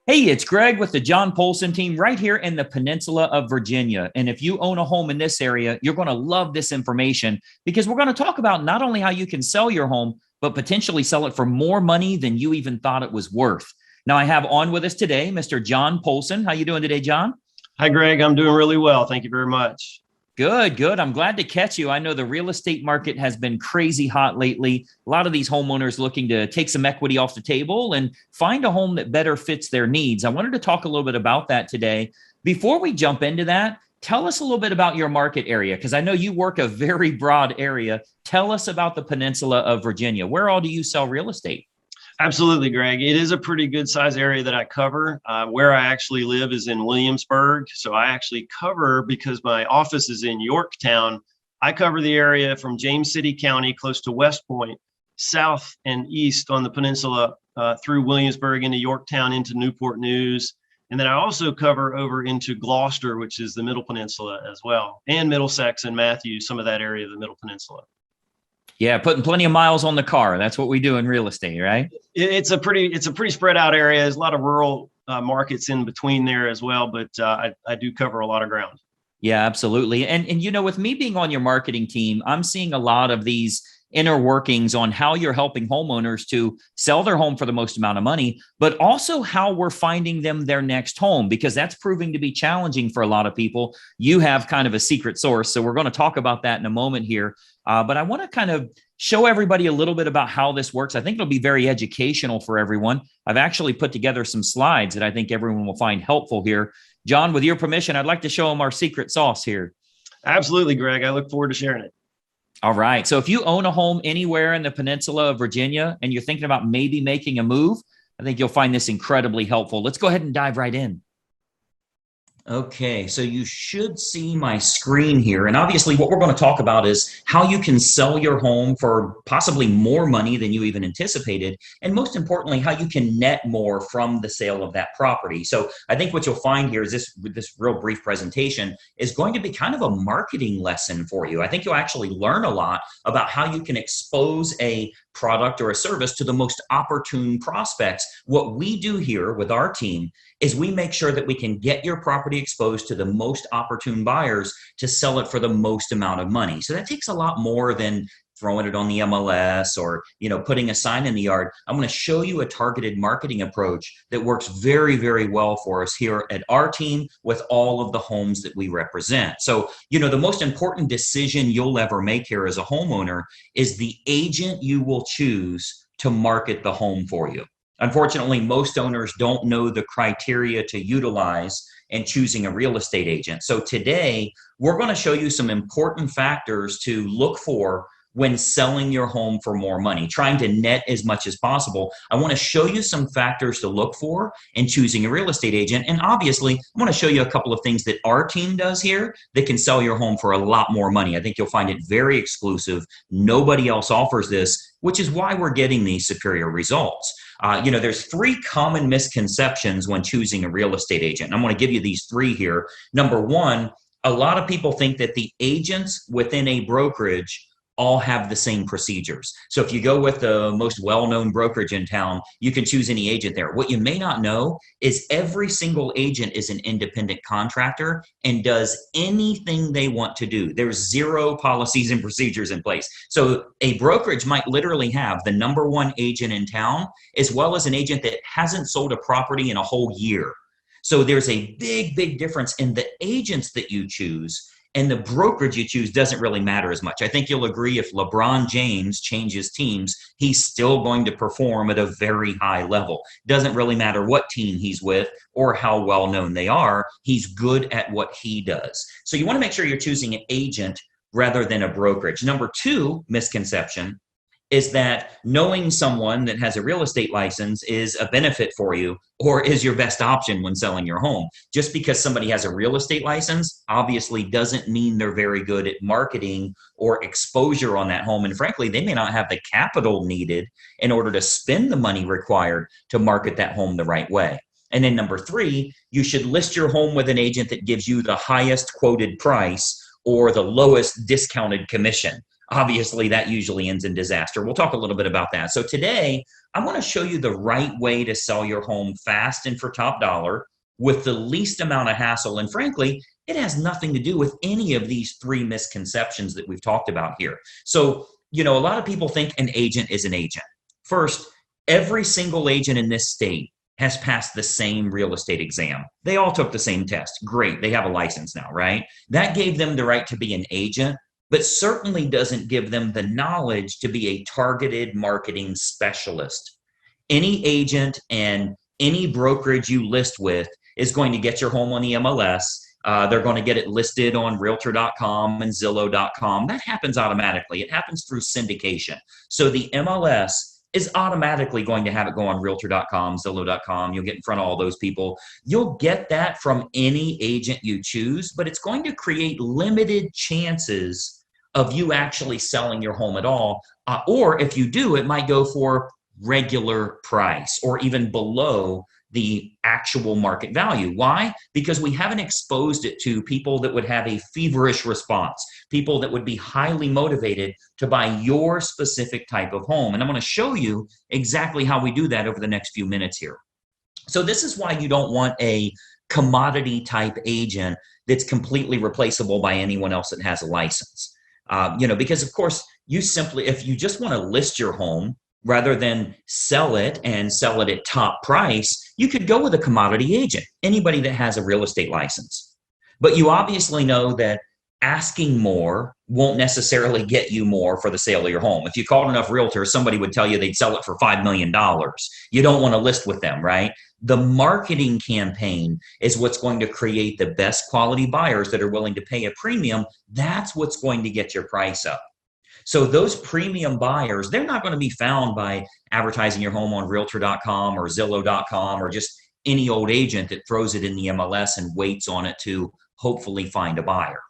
Hey, it's Greg with the John Polson team right here in the peninsula of Virginia. And if you own a home in this area, you're going to love this information because we're going to talk about not only how you can sell your home, but potentially sell it for more money than you even thought it was worth. Now, I have on with us today Mr. John Polson. How you doing today, John? Hi, Greg. I'm doing really well. Thank you very much. Good, good. I'm glad to catch you. I know the real estate market has been crazy hot lately. A lot of these homeowners looking to take some equity off the table and find a home that better fits their needs. I wanted to talk a little bit about that today. Before we jump into that, tell us a little bit about your market area because I know you work a very broad area. Tell us about the peninsula of Virginia. Where all do you sell real estate? Absolutely, Greg. It is a pretty good size area that I cover. Where I actually live is in Williamsburg. So I actually cover, because my office is in Yorktown, I cover the area from James City County, close to West Point, south and east on the peninsula, through Williamsburg into Yorktown, into Newport News. And then I also cover over into Gloucester, which is the Middle Peninsula as well, and Middlesex and Matthews, some of that area of the Middle Peninsula. Yeah, putting plenty of miles on the car. That's what we do in real estate, right? It's a pretty spread out area. There's a lot of rural markets in between there as well, but I do cover a lot of ground. Yeah, absolutely. And with me being on your marketing team, I'm seeing a lot of these inner workings on how you're helping homeowners to sell their home for the most amount of money, but also how we're finding them their next home, because that's proving to be challenging for a lot of people. You have kind of a secret source. So we're going to talk about that in a moment here. But I want to kind of show everybody a little bit about how this works. I think it'll be very educational for everyone. I've actually put together some slides that I think everyone will find helpful here. John, with your permission, I'd like to show them our secret sauce here. Absolutely, Greg. I look forward to sharing it. All right. So if you own a home anywhere in the peninsula of Virginia and you're thinking about maybe making a move, I think you'll find this incredibly helpful. Let's go ahead and dive right in. Okay, so you should see my screen here. And obviously what we're going to talk about is how you can sell your home for possibly more money than you even anticipated. And most importantly, how you can net more from the sale of that property. So I think what you'll find here is this real brief presentation is going to be kind of a marketing lesson for you. I think you'll actually learn a lot about how you can expose a product or a service to the most opportune prospects. What we do here with our team is we make sure that we can get your property exposed to the most opportune buyers to sell it for the most amount of money. So that takes a lot more than throwing it on the MLS or putting a sign in the yard. I'm going to show you a targeted marketing approach that works very, very well for us here at our team with all of the homes that we represent. So, the most important decision you'll ever make here as a homeowner is the agent you will choose to market the home for you. Unfortunately, most owners don't know the criteria to utilize in choosing a real estate agent. So today, we're going to show you some important factors to look for when selling your home for more money, trying to net as much as possible. I want to show you some factors to look for in choosing a real estate agent. And obviously, I want to show you a couple of things that our team does here that can sell your home for a lot more money. I think you'll find it very exclusive. Nobody else offers this, which is why we're getting these superior results. There's three common misconceptions when choosing a real estate agent. I'm going to give you these three here. Number one, a lot of people think that the agents within a brokerage all have the same procedures. So if you go with the most well-known brokerage in town, you can choose any agent there. What you may not know is every single agent is an independent contractor and does anything they want to do. There's zero policies and procedures in place. So a brokerage might literally have the number one agent in town, as well as an agent that hasn't sold a property in a whole year. So there's a big, big difference in the agents that you choose, and the brokerage you choose doesn't really matter as much. I think you'll agree if LeBron James changes teams, he's still going to perform at a very high level. Doesn't really matter what team he's with or how well known they are. He's good at what he does. So you want to make sure you're choosing an agent rather than a brokerage. Number two misconception is that knowing someone that has a real estate license is a benefit for you or is your best option when selling your home. Just because somebody has a real estate license obviously doesn't mean they're very good at marketing or exposure on that home. And frankly, they may not have the capital needed in order to spend the money required to market that home the right way. And then number three, you should list your home with an agent that gives you the highest quoted price or the lowest discounted commission. Obviously, that usually ends in disaster. We'll talk a little bit about that. So today, I want to show you the right way to sell your home fast and for top dollar with the least amount of hassle. And frankly, it has nothing to do with any of these three misconceptions that we've talked about here. So, a lot of people think an agent is an agent. First, every single agent in this state has passed the same real estate exam. They all took the same test. Great. They have a license now, right? That gave them the right to be an agent, but certainly doesn't give them the knowledge to be a targeted marketing specialist. Any agent and any brokerage you list with is going to get your home on the MLS. They're going to get it listed on realtor.com and zillow.com. That happens automatically. It happens through syndication. So the MLS is automatically going to have it go on realtor.com, zillow.com. You'll get in front of all those people. You'll get that from any agent you choose, but it's going to create limited chances of you actually selling your home at all. Or if you do, it might go for regular price or even below the actual market value. Why? Because we haven't exposed it to people that would have a feverish response, people that would be highly motivated to buy your specific type of home. And I'm going to show you exactly how we do that over the next few minutes here. So this is why you don't want a commodity type agent that's completely replaceable by anyone else that has a license. Because of course, if you just want to list your home rather than sell it and sell it at top price, you could go with a commodity agent, anybody that has a real estate license. But you obviously know that asking more won't necessarily get you more for the sale of your home. If you called enough realtors, somebody would tell you they'd sell it for $5 million. You don't want to list with them, right? The marketing campaign is what's going to create the best quality buyers that are willing to pay a premium. That's what's going to get your price up. So those premium buyers, they're not going to be found by advertising your home on realtor.com or zillow.com or just any old agent that throws it in the MLS and waits on it to hopefully find a buyer.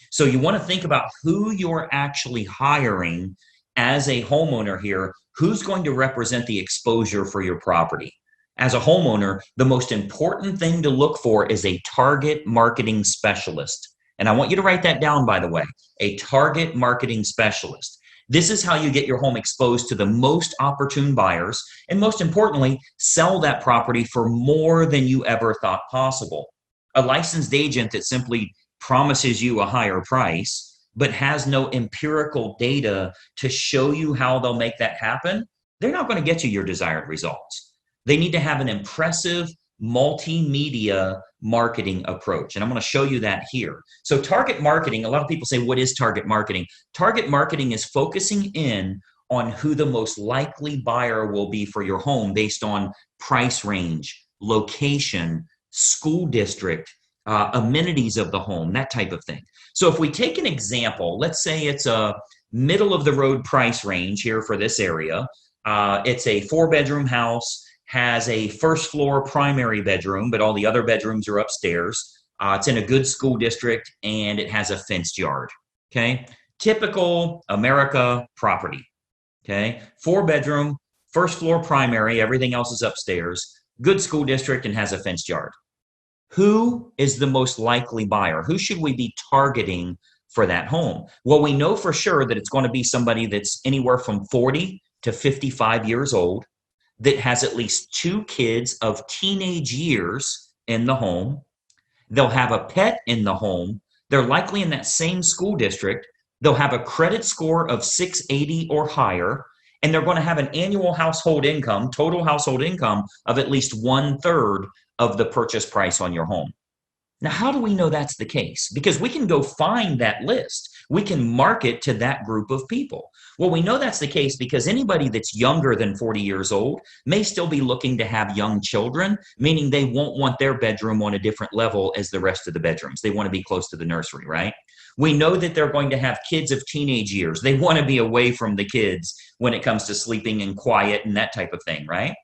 So you want to think about who you're actually hiring as a homeowner here, who's going to represent the exposure for your property. As a homeowner, the most important thing to look for is a target marketing specialist. And I want you to write that down, by the way, a target marketing specialist. This is how you get your home exposed to the most opportune buyers, and most importantly, sell that property for more than you ever thought possible. A licensed agent that simply promises you a higher price, but has no empirical data to show you how they'll make that happen, they're not going to get you your desired results. They need to have an impressive multimedia marketing approach. And I'm going to show you that here. So target marketing, a lot of people say, what is target marketing? Target marketing is focusing in on who the most likely buyer will be for your home based on price range, location, school district, amenities of the home, that type of thing. So if we take an example, let's say it's a middle of the road price range here for this area. It's a 4-bedroom house, has a first floor primary bedroom, but all the other bedrooms are upstairs. It's in a good school district and it has a fenced yard. Okay. Typical America property. Okay. 4-bedroom, first floor primary, everything else is upstairs, good school district and has a fenced yard. Who is the most likely buyer? Who should we be targeting for that home? Well, we know for sure that it's going to be somebody that's anywhere from 40 to 55 years old, that has at least 2 kids of teenage years in the home. They'll have a pet in the home. They're likely in that same school district. They'll have a credit score of 680 or higher, and they're going to have an annual household income, total household income of at least 1/3 of the purchase price on your home. Now, how do we know that's the case? Because we can go find that list. We can market to that group of people. Well, we know that's the case because anybody that's younger than 40 years old may still be looking to have young children, meaning they won't want their bedroom on a different level as the rest of the bedrooms. They want to be close to the nursery, right? We know that they're going to have kids of teenage years. They want to be away from the kids when it comes to sleeping and quiet and that type of thing, right?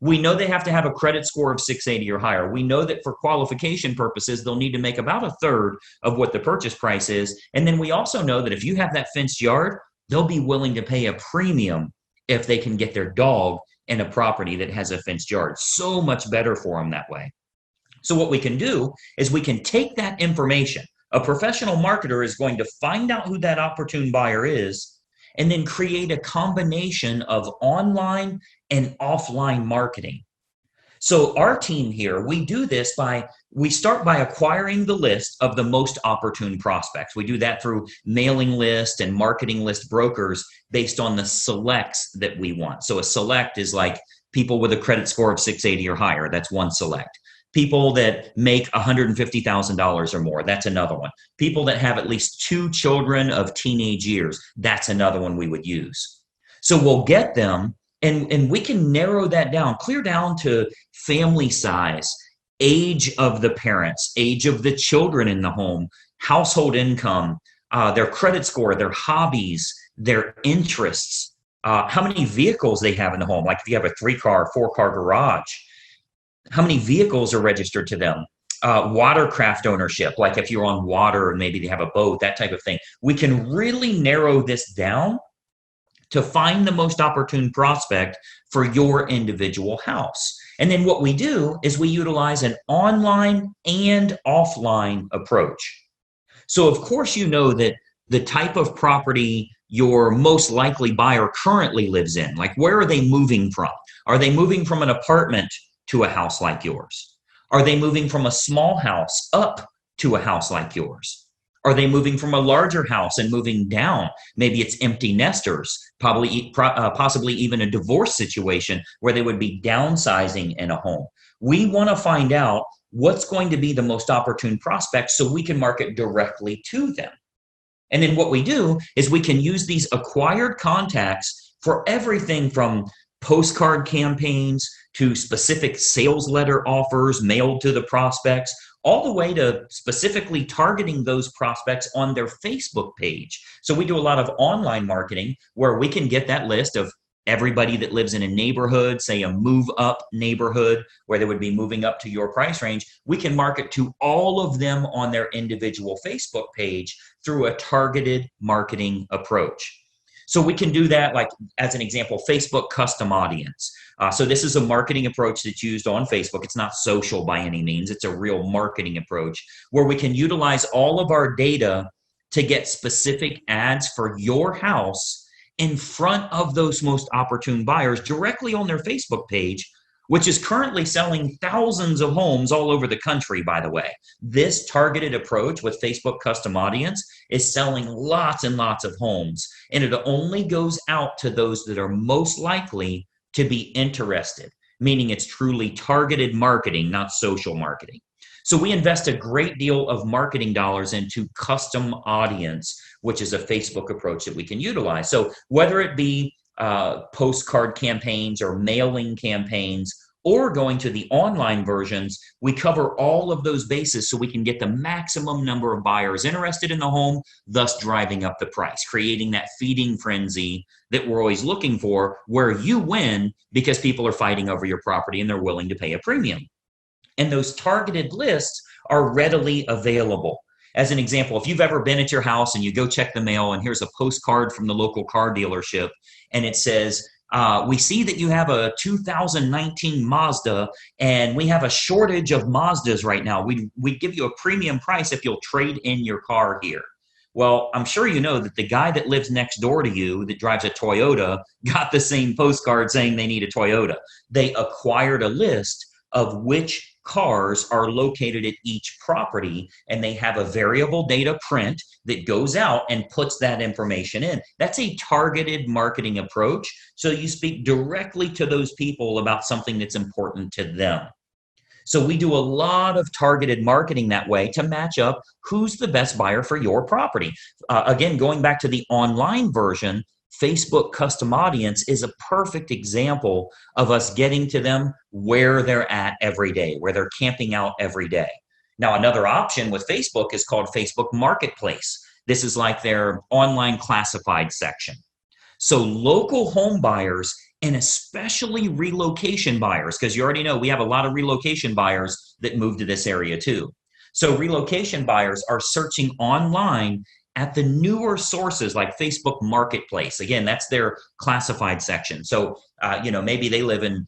We know they have to have a credit score of 680 or higher. We know that for qualification purposes, they'll need to make about 1/3 of what the purchase price is. And then we also know that if you have that fenced yard, they'll be willing to pay a premium if they can get their dog in a property that has a fenced yard. So much better for them that way. So what we can do is we can take that information. A professional marketer is going to find out who that opportune buyer is, and then create a combination of online and offline marketing. So our team here, we do this we start by acquiring the list of the most opportune prospects. We do that through mailing list and marketing list brokers based on the selects that we want. So a select is like people with a credit score of 680 or higher. That's one select. People that make $150,000 or more, that's another one. People that have at least 2 children of teenage years, that's another one we would use. So we'll get them, and we can narrow that down, clear down to family size, age of the parents, age of the children in the home, household income, their credit score, their hobbies, their interests, how many vehicles they have in the home. Like if you have a 3-car, 4-car garage, how many vehicles are registered to them? Watercraft ownership, like if you're on water and maybe they have a boat, that type of thing. We can really narrow this down to find the most opportune prospect for your individual house. And then what we do is we utilize an online and offline approach. So of course, you know that the type of property your most likely buyer currently lives in, like where are they moving from? Are they moving from an apartment to a house like yours? Are they moving from a small house up to a house like yours? Are they moving from a larger house and moving down? Maybe it's empty nesters, possibly even a divorce situation where they would be downsizing in a home. We want to find out what's going to be the most opportune prospect so we can market directly to them. And then what we do is we can use these acquired contacts for everything from postcard campaigns to specific sales letter offers mailed to the prospects, all the way to specifically targeting those prospects on their Facebook page. So we do a lot of online marketing where we can get that list of everybody that lives in a neighborhood, say a move up neighborhood where they would be moving up to your price range. We can market to all of them on their individual Facebook page through a targeted marketing approach. So we can do that, like as an example, Facebook custom audience. So this is a marketing approach that's used on Facebook. It's not social by any means. It's a real marketing approach where we can utilize all of our data to get specific ads for your house in front of those most opportune buyers directly on their Facebook page, which is currently selling thousands of homes all over the country, by the way. This targeted approach with Facebook custom audience is selling lots and lots of homes, and it only goes out to those that are most likely to be interested, meaning it's truly targeted marketing, not social marketing. So we invest a great deal of marketing dollars into custom audience, which is a Facebook approach that we can utilize. So whether it be postcard campaigns or mailing campaigns or going to the online versions, we cover all of those bases so we can get the maximum number of buyers interested in the home, thus driving up the price, creating that feeding frenzy that we're always looking for, where you win because people are fighting over your property and they're willing to pay a premium. And those targeted lists are readily available. As an example, if you've ever been at your house and you go check the mail and here's a postcard from the local car dealership and it says, we see that you have a 2019 Mazda and we have a shortage of Mazdas right now. We'd give you a premium price if you'll trade in your car here. Well, I'm sure you know that the guy that lives next door to you that drives a Toyota got the same postcard saying they need a Toyota. They acquired a list of which cars are located at each property, and they have a variable data print that goes out and puts that information in. That's a targeted marketing approach. So you speak directly to those people about something that's important to them. So we do a lot of targeted marketing that way to match up who's the best buyer for your property. Again, going back to the online version, Facebook custom audience is a perfect example of us getting to them where they're at every day, where they're camping out every day. Now, another option with Facebook is called Facebook Marketplace. This is like their online classified section. So local home buyers and especially relocation buyers, because you already know we have a lot of relocation buyers that move to this area too. So relocation buyers are searching online at the newer sources like Facebook Marketplace. Again, that's their classified section. So, maybe they live in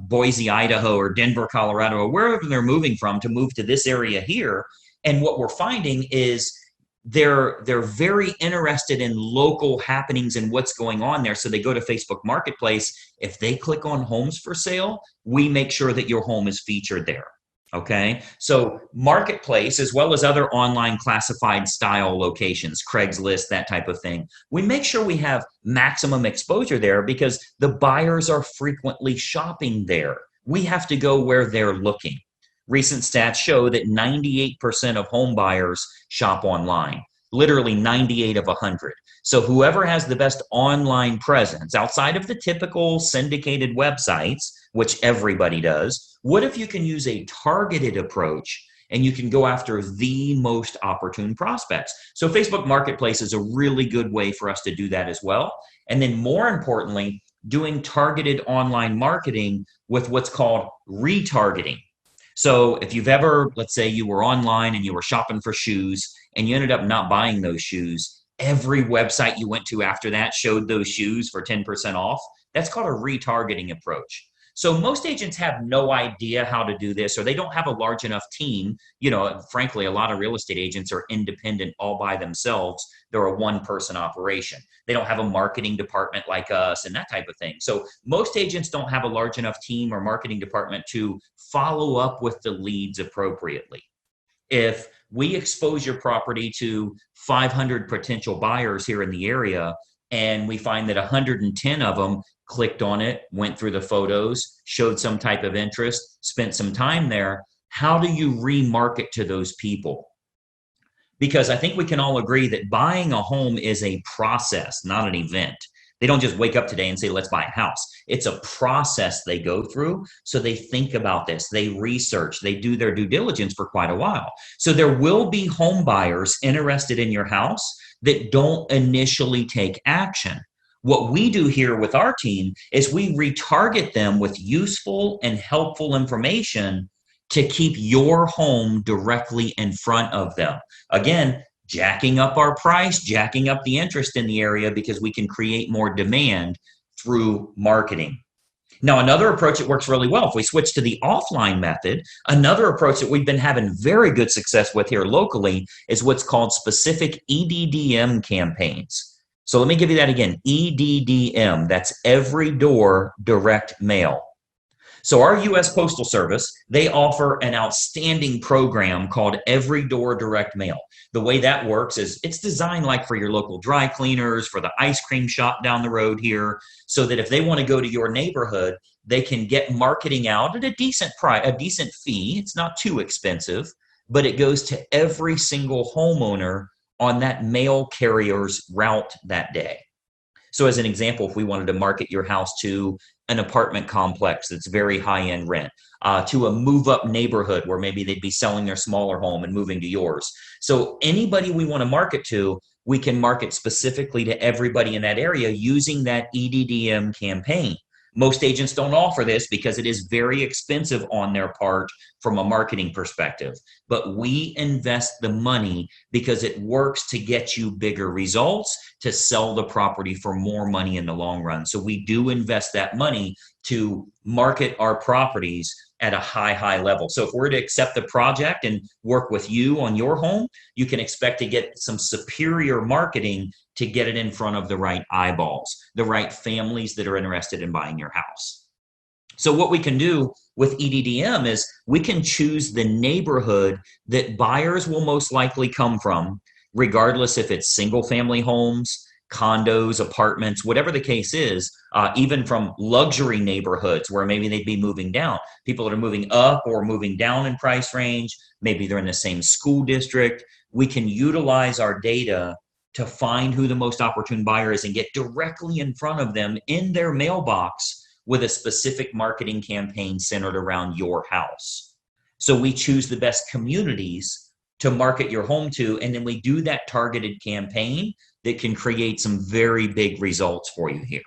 Boise, Idaho, or Denver, Colorado, or wherever they're moving from to move to this area here. And what we're finding is they're very interested in local happenings and what's going on there. So they go to Facebook Marketplace. If they click on homes for sale, we make sure that your home is featured there. Okay, so Marketplace, as well as other online classified style locations, Craigslist, that type of thing, we make sure we have maximum exposure there because the buyers are frequently shopping there. We have to go where they're looking. Recent stats show that 98% of home buyers shop online, literally 98 of 100. So whoever has the best online presence outside of the typical syndicated websites, which everybody does, what if you can use a targeted approach and you can go after the most opportune prospects? So Facebook Marketplace is a really good way for us to do that as well. And then more importantly, doing targeted online marketing with what's called retargeting. So if you've ever, let's say you were online and you were shopping for shoes and you ended up not buying those shoes, every website you went to after that showed those shoes for 10% off. That's called a retargeting approach. So most agents have no idea how to do this, or they don't have a large enough team. You know, frankly, a lot of real estate agents are independent all by themselves. They're a one-person operation. They don't have a marketing department like us and that type of thing. So most agents don't have a large enough team or marketing department to follow up with the leads appropriately. If we expose your property to 500 potential buyers here in the area, and we find that 110 of them clicked on it, went through the photos, showed some type of interest, spent some time there, how do you remarket to those people? Because I think we can all agree that buying a home is a process, not an event. They don't just wake up today and say, let's buy a house. It's a process they go through. So they think about this, they research, they do their due diligence for quite a while. So there will be home buyers interested in your house that don't initially take action. What we do here with our team is we retarget them with useful and helpful information to keep your home directly in front of them. Again, jacking up our price, jacking up the interest in the area because we can create more demand through marketing. Now, another approach that works really well, if we switch to the offline method, another approach that we've been having very good success with here locally is what's called specific EDDM campaigns. So let me give you that again, EDDM, that's every door direct mail. So our U.S. Postal Service, they offer an outstanding program called Every Door Direct Mail. The way that works is it's designed like for your local dry cleaners, for the ice cream shop down the road here, so that if they want to go to your neighborhood, they can get marketing out at a decent price, a decent fee. It's not too expensive, but it goes to every single homeowner on that mail carrier's route that day. So as an example, if we wanted to market your house to an apartment complex that's very high-end rent, to a move-up neighborhood where maybe they'd be selling their smaller home and moving to yours. So anybody we want to market to, we can market specifically to everybody in that area using that EDDM campaign. Most agents don't offer this because it is very expensive on their part from a marketing perspective. But we invest the money because it works to get you bigger results, to sell the property for more money in the long run. So we do invest that money to market our properties at a high level. So if we're to accept the project and work with you on your home, you can expect to get some superior marketing to get it in front of the right eyeballs, the right families that are interested in buying your house. So what we can do with EDDM is we can choose the neighborhood that buyers will most likely come from, regardless if it's single family homes, condos, apartments, whatever the case is, even from luxury neighborhoods where maybe they'd be moving down. People that are moving up or moving down in price range, maybe they're in the same school district. We can utilize our data to find who the most opportune buyer is and get directly in front of them in their mailbox with a specific marketing campaign centered around your house. So we choose the best communities to market your home to, and then we do that targeted campaign that can create some very big results for you here.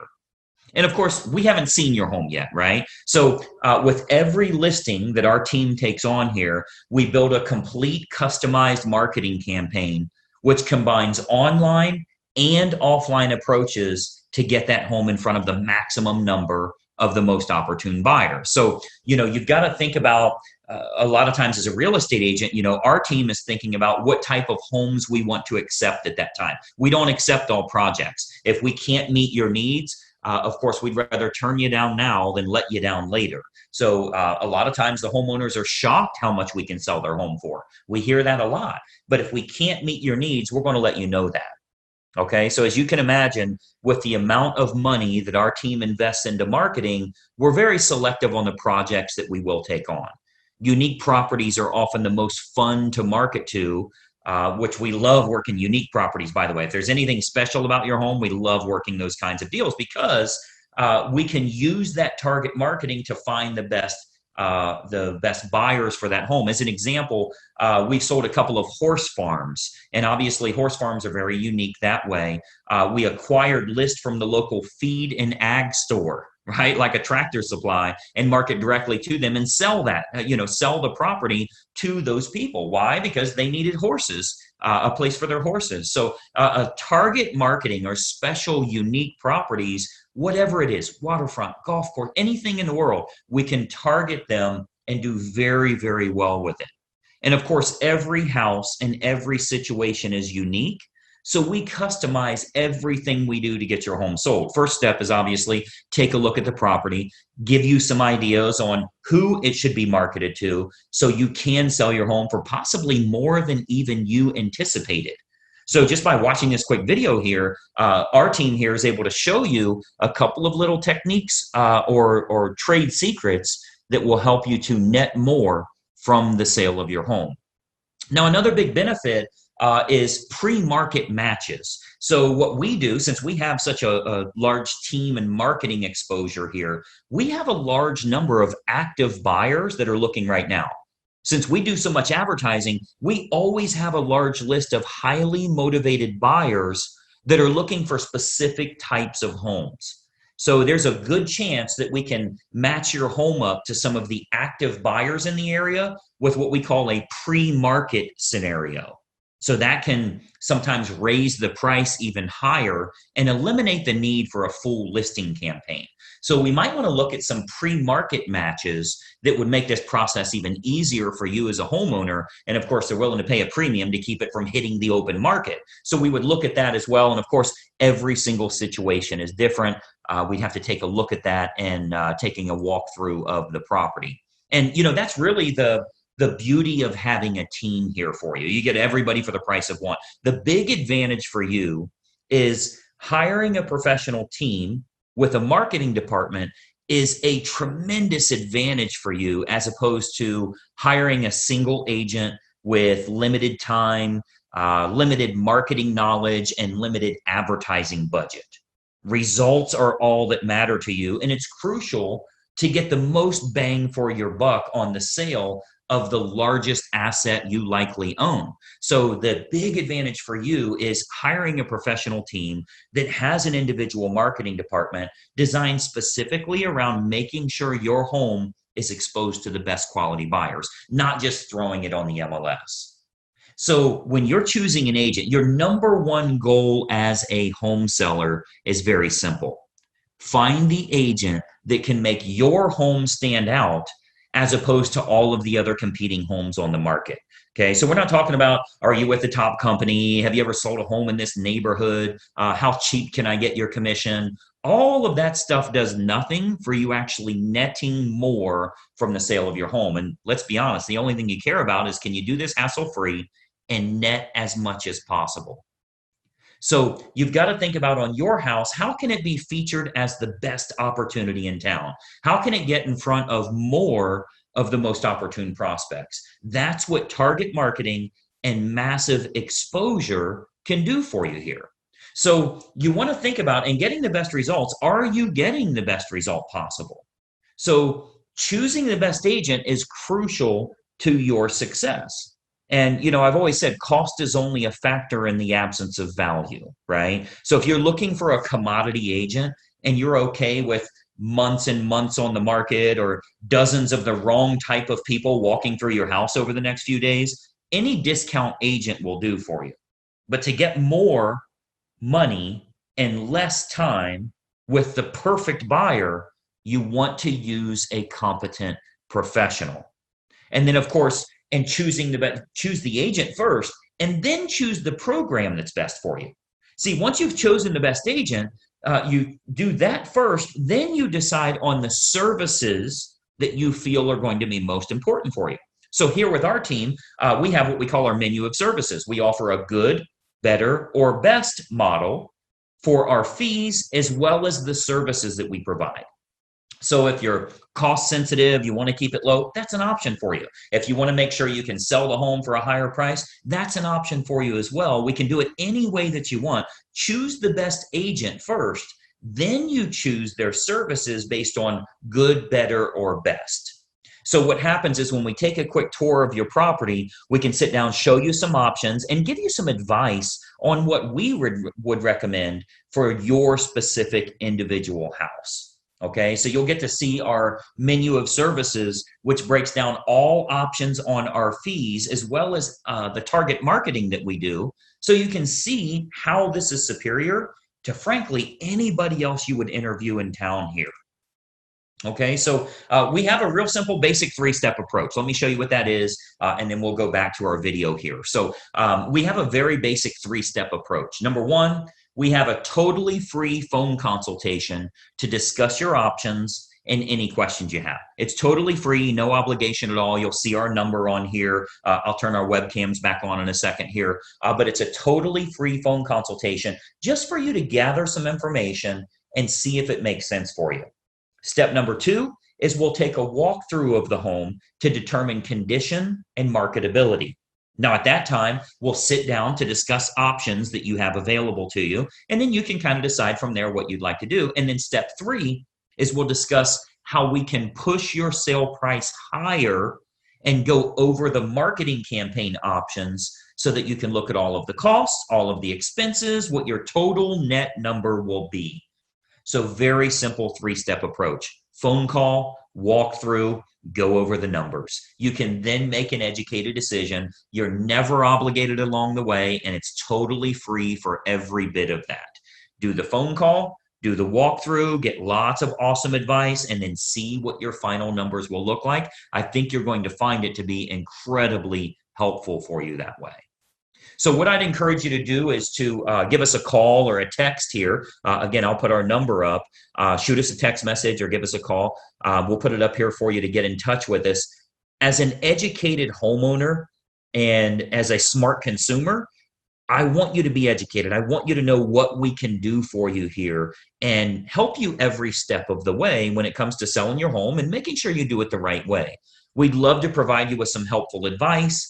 And of course, we haven't seen your home yet, right? So with every listing that our team takes on here, we build a complete customized marketing campaign which combines online and offline approaches to get that home in front of the maximum number of the most opportune buyer. So, you've got to think about a lot of times as a real estate agent, our team is thinking about what type of homes we want to accept at that time. We don't accept all projects. If we can't meet your needs, of course, we'd rather turn you down now than let you down later. So a lot of times the homeowners are shocked how much we can sell their home for. We hear that a lot. But if we can't meet your needs, we're going to let you know that. Okay, so as you can imagine, with the amount of money that our team invests into marketing, we're very selective on the projects that we will take on. Unique properties are often the most fun to market to, which we love working unique properties, by the way. If there's anything special about your home, we love working those kinds of deals because we can use that target marketing to find the best buyers for that home. As an example, we've sold a couple of horse farms, and obviously horse farms are very unique that way. We acquired lists from the local feed and ag store, right, like a Tractor Supply, and market directly to them and sell that, sell the property to those people. Why? Because they needed horses, a place for their horses. So a target marketing or special unique properties, whatever it is, waterfront, golf course, anything in the world, we can target them and do very, very well with it. And of course, every house and every situation is unique. So we customize everything we do to get your home sold. First step is obviously take a look at the property, give you some ideas on who it should be marketed to so you can sell your home for possibly more than even you anticipated. So just by watching this quick video here, our team here is able to show you a couple of little techniques or trade secrets that will help you to net more from the sale of your home. Now, another big benefit is pre-market matches. So what we do, since we have such a large team and marketing exposure here, we have a large number of active buyers that are looking right now. Since we do so much advertising, we always have a large list of highly motivated buyers that are looking for specific types of homes. So there's a good chance that we can match your home up to some of the active buyers in the area with what we call a pre-market scenario. So that can sometimes raise the price even higher and eliminate the need for a full listing campaign. So we might want to look at some pre-market matches that would make this process even easier for you as a homeowner. And of course, they're willing to pay a premium to keep it from hitting the open market. So we would look at that as well. And of course, every single situation is different. We'd have to take a look at that and taking a walkthrough of the property. And, that's really the beauty of having a team here for you. You get everybody for the price of one. The big advantage for you is hiring a professional team with a marketing department is a tremendous advantage for you as opposed to hiring a single agent with limited time, limited marketing knowledge, and limited advertising budget. Results are all that matter to you, and it's crucial to get the most bang for your buck on the sale of the largest asset you likely own. So the big advantage for you is hiring a professional team that has an individual marketing department designed specifically around making sure your home is exposed to the best quality buyers, not just throwing it on the MLS. So when you're choosing an agent, your number one goal as a home seller is very simple. Find the agent that can make your home stand out as opposed to all of the other competing homes on the market. Okay, so we're not talking about, are you with the top company? Have you ever sold a home in this neighborhood? How cheap can I get your commission? All of that stuff does nothing for you actually netting more from the sale of your home. And let's be honest, the only thing you care about is, can you do this hassle-free and net as much as possible? So you've got to think about, on your house, how can it be featured as the best opportunity in town? How can it get in front of more of the most opportune prospects? That's what target marketing and massive exposure can do for you here. So you want to think about, in getting the best results, are you getting the best result possible? So choosing the best agent is crucial to your success. And, I've always said cost is only a factor in the absence of value, right? So if you're looking for a commodity agent and you're okay with months and months on the market or dozens of the wrong type of people walking through your house over the next few days, any discount agent will do for you. But to get more money and less time with the perfect buyer, you want to use a competent professional. And then, of course, and choose the agent first, and then choose the program that's best for you. See, once you've chosen the best agent, you do that first, then you decide on the services that you feel are going to be most important for you. So here with our team, we have what we call our menu of services. We offer a good, better, or best model for our fees as well as the services that we provide. So if you're cost sensitive, you want to keep it low, that's an option for you. If you want to make sure you can sell the home for a higher price, that's an option for you as well. We can do it any way that you want. Choose the best agent first, then you choose their services based on good, better, or best. So what happens is when we take a quick tour of your property, we can sit down, show you some options, and give you some advice on what we would recommend for your specific individual house. Okay, so you'll get to see our menu of services, which breaks down all options on our fees, as well as the target marketing that we do. So you can see how this is superior to, frankly, anybody else you would interview in town here. Okay, so we have a real simple basic three-step approach. Let me show you what that is, and then we'll go back to our video here. So we have a very basic three-step approach. Number one, we have a totally free phone consultation to discuss your options and any questions you have. It's totally free, no obligation at all. You'll see our number on here. I'll turn our webcams back on in a second here, but it's a totally free phone consultation just for you to gather some information and see if it makes sense for you. Step number two is we'll take a walkthrough of the home to determine condition and marketability. Now, at that time, we'll sit down to discuss options that you have available to you, and then you can kind of decide from there what you'd like to do. And then step three is we'll discuss how we can push your sale price higher and go over the marketing campaign options so that you can look at all of the costs, all of the expenses, what your total net number will be. So very simple three-step approach. Phone call, walk through, go over the numbers. You can then make an educated decision. You're never obligated along the way, and it's totally free for every bit of that. Do the phone call, do the walkthrough, get lots of awesome advice, and then see what your final numbers will look like. I think you're going to find it to be incredibly helpful for you that way. So what I'd encourage you to do is to give us a call or a text here. Again, I'll put our number up. Shoot us a text message or give us a call. We'll put it up here for you to get in touch with us. As an educated homeowner and as a smart consumer, I want you to be educated. I want you to know what we can do for you here and help you every step of the way when it comes to selling your home and making sure you do it the right way. We'd love to provide you with some helpful advice,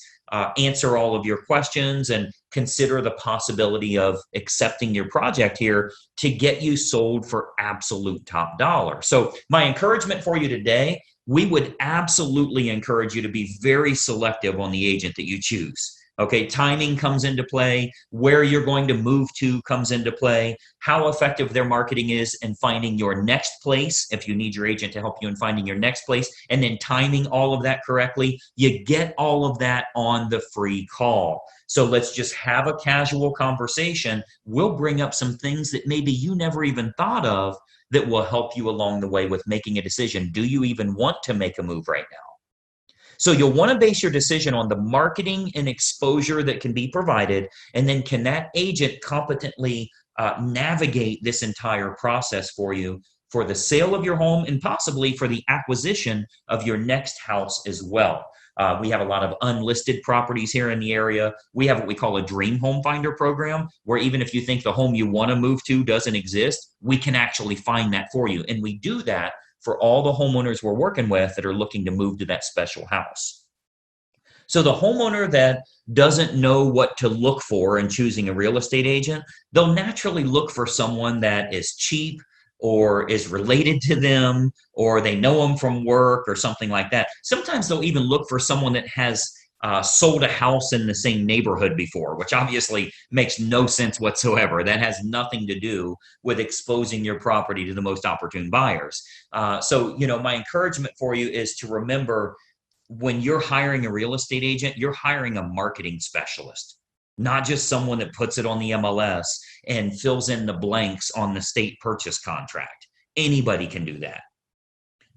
answer all of your questions, and consider the possibility of accepting your project here to get you sold for absolute top dollar. So my encouragement for you today, we would absolutely encourage you to be very selective on the agent that you choose. Okay, timing comes into play, where you're going to move to comes into play, how effective their marketing is in finding your next place, if you need your agent to help you in finding your next place, and then timing all of that correctly. You get all of that on the free call. So let's just have a casual conversation. We'll bring up some things that maybe you never even thought of that will help you along the way with making a decision. Do you even want to make a move right now? So you'll want to base your decision on the marketing and exposure that can be provided, and then can that agent competently navigate this entire process for you for the sale of your home and possibly for the acquisition of your next house as well. We have a lot of unlisted properties here in the area. We have what we call a dream home finder program, where even if you think the home you want to move to doesn't exist, we can actually find that for you. And we do that for all the homeowners we're working with that are looking to move to that special house. So the homeowner that doesn't know what to look for in choosing a real estate agent, they'll naturally look for someone that is cheap or is related to them, or they know them from work or something like that. Sometimes they'll even look for someone that has sold a house in the same neighborhood before, which obviously makes no sense whatsoever. That has nothing to do with exposing your property to the most opportune buyers. So, my encouragement for you is to remember, when you're hiring a real estate agent, you're hiring a marketing specialist, not just someone that puts it on the MLS and fills in the blanks on the state purchase contract. Anybody can do that.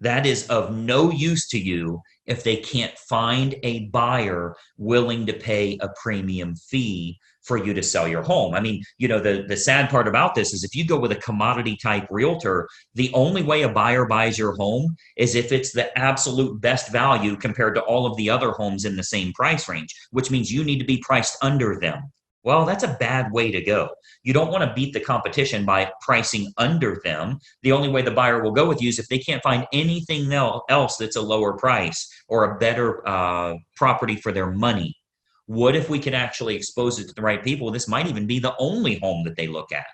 That is of no use to you if they can't find a buyer willing to pay a premium fee for you to sell your home. I mean, the sad part about this is if you go with a commodity type realtor, the only way a buyer buys your home is if it's the absolute best value compared to all of the other homes in the same price range, which means you need to be priced under them. Well, that's a bad way to go. You don't want to beat the competition by pricing under them. The only way the buyer will go with you is if they can't find anything else that's a lower price or a better property for their money. What if we could actually expose it to the right people? This might even be the only home that they look at.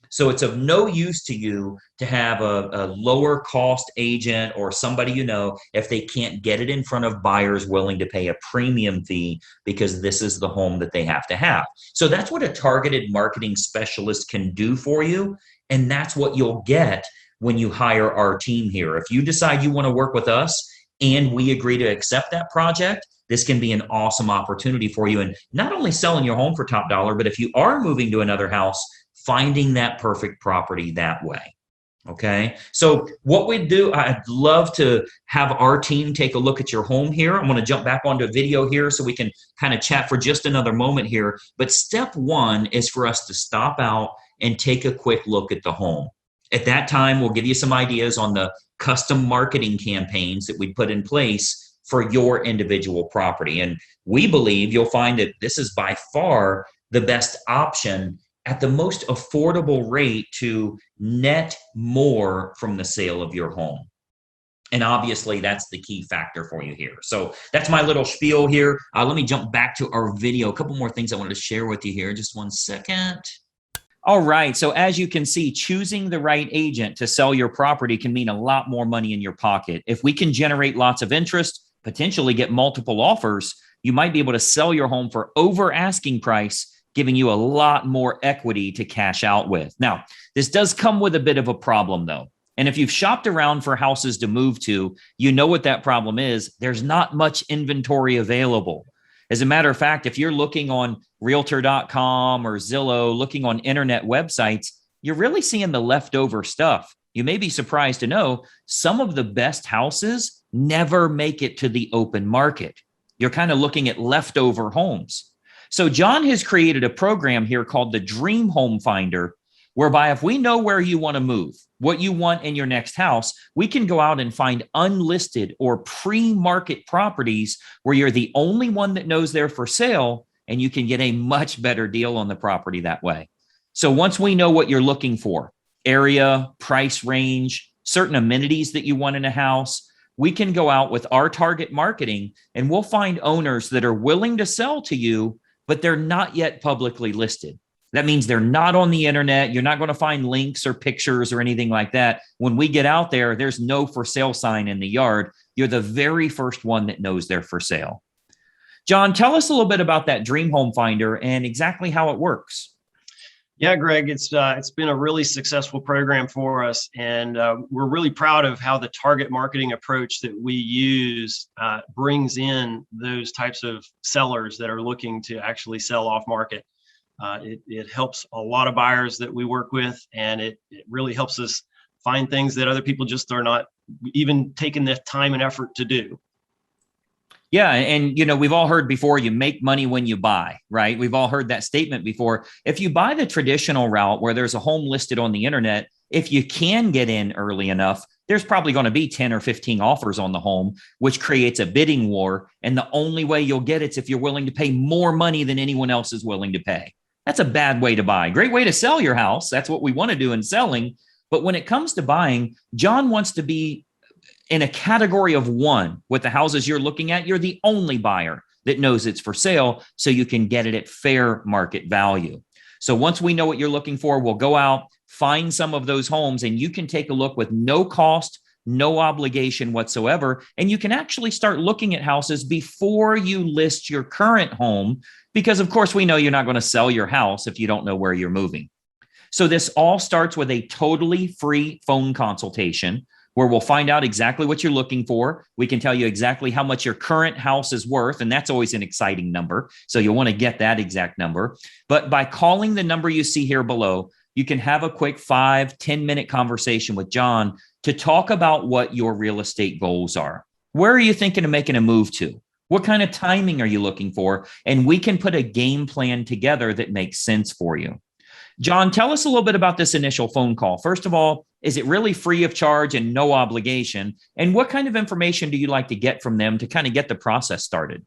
So it's of no use to you to have a lower cost agent or somebody if they can't get it in front of buyers willing to pay a premium fee because this is the home that they have to have. So that's what a targeted marketing specialist can do for you. And that's what you'll get when you hire our team here. If you decide you want to work with us and we agree to accept that project, this can be an awesome opportunity for you. And not only selling your home for top dollar, but if you are moving to another house, finding that perfect property that way. Okay. So what we do, I'd love to have our team take a look at your home here. I'm going to jump back onto a video here so we can kind of chat for just another moment here. But step one is for us to stop out and take a quick look at the home. At that time, we'll give you some ideas on the custom marketing campaigns that we put in place for your individual property. And we believe you'll find that this is by far the best option at the most affordable rate to net more from the sale of your home. And obviously, that's the key factor for you here. So that's my little spiel here. Let me jump back to our video. A couple more things I wanted to share with you here. Just one second. All right. So as you can see, choosing the right agent to sell your property can mean a lot more money in your pocket. If we can generate lots of interest, potentially get multiple offers, you might be able to sell your home for over asking price, giving you a lot more equity to cash out with. Now, this does come with a bit of a problem though. And if you've shopped around for houses to move to, you know what that problem is. There's not much inventory available. As a matter of fact, if you're looking on realtor.com or Zillow, looking on internet websites, you're really seeing the leftover stuff. You may be surprised to know some of the best houses never make it to the open market. You're kind of looking at leftover homes. So John has created a program here called the Dream Home Finder, whereby if we know where you want to move, what you want in your next house, we can go out and find unlisted or pre-market properties where you're the only one that knows they're for sale, and you can get a much better deal on the property that way. So once we know what you're looking for, area, price range, certain amenities that you want in a house, we can go out with our target marketing and we'll find owners that are willing to sell to you, but they're not yet publicly listed. That means they're not on the internet. You're not going to find links or pictures or anything like that. When we get out there, there's no for sale sign in the yard. You're the very first one that knows they're for sale. John, tell us a little bit about that Dream Home Finder and exactly how it works. Yeah, Greg, it's been a really successful program for us, and we're really proud of how the target marketing approach that we use brings in those types of sellers that are looking to actually sell off market. It helps a lot of buyers that we work with, and it really helps us find things that other people just are not even taking the time and effort to do. Yeah. And, we've all heard before, you make money when you buy, right? We've all heard that statement before. If you buy the traditional route where there's a home listed on the internet, if you can get in early enough, there's probably going to be 10 or 15 offers on the home, which creates a bidding war. And the only way you'll get it's if you're willing to pay more money than anyone else is willing to pay. That's a bad way to buy. Great way to sell your house. That's what we want to do in selling. But when it comes to buying, John wants to be in a category of one with the houses you're looking at. You're the only buyer that knows it's for sale, so you can get it at fair market value. So once we know what you're looking for, we'll go out, find some of those homes, and you can take a look with no cost, no obligation whatsoever. And you can actually start looking at houses before you list your current home, because of course we know you're not going to sell your house if you don't know where you're moving. So this all starts with a totally free phone consultation where we'll find out exactly what you're looking for. We can tell you exactly how much your current house is worth, and that's always an exciting number. So you'll want to get that exact number. But by calling the number you see here below, you can have a quick 5-10 minute conversation with John to talk about what your real estate goals are. Where are you thinking of making a move to? What kind of timing are you looking for? And we can put a game plan together that makes sense for you. John, tell us a little bit about this initial phone call. First of all, is it really free of charge and no obligation? And what kind of information do you like to get from them to kind of get the process started?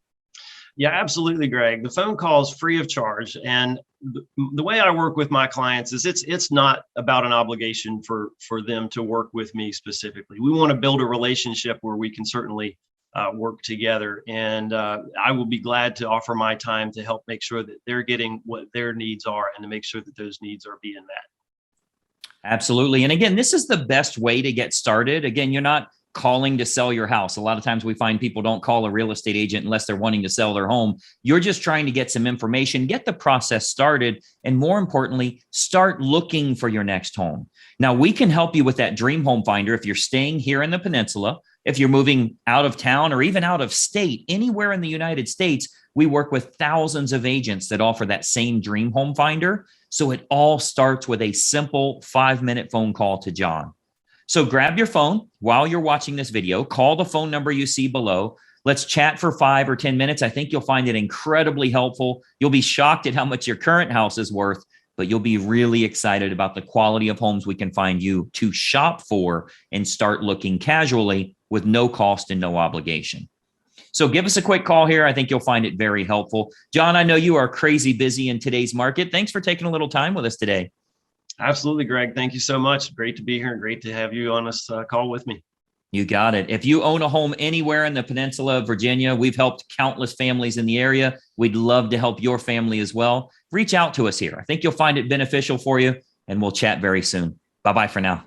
Yeah, absolutely, Greg. The phone call is free of charge. And the way I work with my clients is it's not about an obligation for them to work with me specifically. We want to build a relationship where we can certainly work together. And I will be glad to offer my time to help make sure that they're getting what their needs are and to make sure that those needs are being met. Absolutely. And again, this is the best way to get started. Again, you're not calling to sell your house. A lot of times we find people don't call a real estate agent unless they're wanting to sell their home. You're just trying to get some information, get the process started, and more importantly, start looking for your next home. Now, we can help you with that dream home finder if you're staying here in the peninsula, if you're moving out of town or even out of state, anywhere in the United States. We work with thousands of agents that offer that same dream home finder. So it all starts with a simple 5-minute phone call to John. So grab your phone while you're watching this video, call the phone number you see below. Let's chat for 5 or 10 minutes. I think you'll find it incredibly helpful. You'll be shocked at how much your current house is worth, but you'll be really excited about the quality of homes we can find you to shop for and start looking casually with no cost and no obligation. So give us a quick call here. I think you'll find it very helpful. John, I know you are crazy busy in today's market. Thanks for taking a little time with us today. Absolutely, Greg. Thank you so much. Great to be here and great to have you on this call with me. You got it. If you own a home anywhere in the peninsula of Virginia, we've helped countless families in the area. We'd love to help your family as well. Reach out to us here. I think you'll find it beneficial for you, and we'll chat very soon. Bye-bye for now.